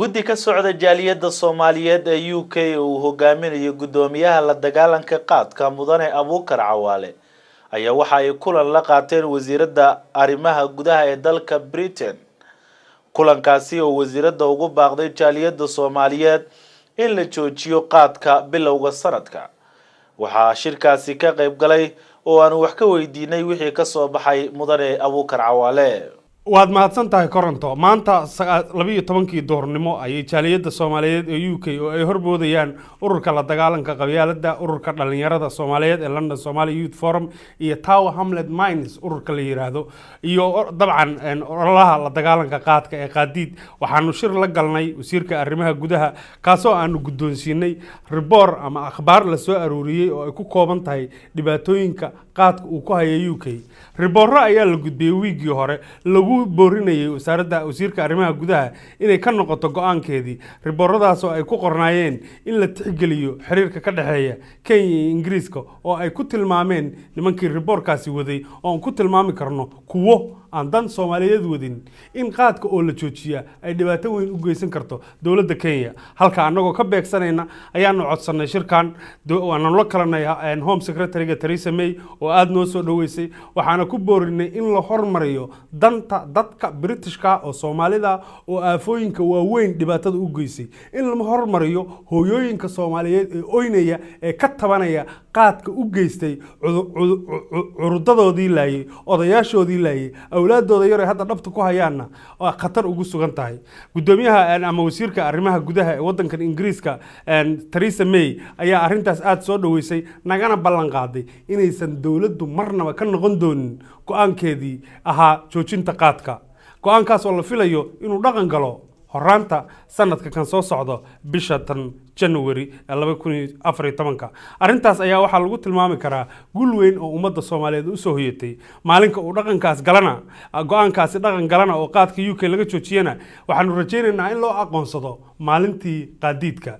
guddi ka socda jaaliyadda Soomaaliyeed ee UK uu hogaaminayo gudoomiyaha la dagaalanka qaadka mudane Abuukar Cawaale ayaa waxa ay kulan la qaateen wasiirada arrimaha gudaha ee dalka Britain. kulankaasi oo wasiirada ugu baaqday jaaliyadda Soomaaliyeed in la joojiyo qaadka bilowga sanadka. waxaa shirkaasi ka qayb galay oo aan wax ka weydiinay wixii ka soo baxay mudane Abuukar Cawaale. waad mahadsantahay koronto maanta 12 doornimo ayay jaaliyadda Soomaaliyeed ee UK oo ay horboodayaan ururka la dagaalanka qabyaaladda ururka dhalinyarada Soomaaliyeed ee London Somali Youth Forum iyo Tower Hamlet Mines ururka la yiraahdo iyo dabcan ololaha la dagaalanka qaadka ee qaadiid waxaanu shir la galnay wasiirka arrimaha gudaha kaasoo aanu guddoonsiinay report ama akhbaar la soo aruuriyay oo ay ku kooban tahay dhibaatooyinka qaadka uu ku hayay UK. reportro ayaa la gudbiyay wiigii hore lagu boorinayay wasiirka arrimaha gudaha inay ka noqoto go'aankeedii. reportradaas oo ay ku qornaayeen in la tixgeliyo xiriirka ka dhaxeeya Kenya iyo Ingiriiska oo ay ku tilmaameen nimankii reportkaasi waday oo aan ku tilmaami karno kuwo aan dan Soomaaliyeed wadin in qaadka oo la joojiya ay dhibaato weyn u geysan karto dawladda Kenya. halka anagoo ka beegsanayna ayaanu codsanay shirkan waana la kalanay Home Secretary Theresa May oo aad noo soo dhaweysay waxaana ku boorinay in la hormariyo danta dadka Britishka oo Soomaalida oo aafooyinka waaweyn dhibaatada u geysay in la hormariyo hooyooyinka Soomaaliyeed ee oynaya ee ka tabanaya qaadka u geystay curudadoodii laayay odayaashoodii laayay awlaadooda yar ee hadda dhabta ku hayaana oo khatar ugu sugan tahay. gudoomiyaha ama wasiirka arrimaha gudaha ee wadankan Ingiriiska Theresa May ayaa arintaas aad soo dhaweysay nagana ballan qaaday inaysan dawladdu marnaba ka noqon doonin go'aankeedii ahaa joojinta qaadka. go'aankaas oo la filayo inuu dhaqan galo horaanta sanadka kan soo socdo bisha tan January 2014. arintaas ayaa waxa lagu tilmaami karaa guul weyn oo ummadda Soomaaliyeed u soo hoyatay maalinka uu dhaqankaas galana go'aankaasi dhaqan galana oo qaadka UK laga joojiyana waxaanu rajaynaynaa in loo aqoonsado maalintii qaadiidka.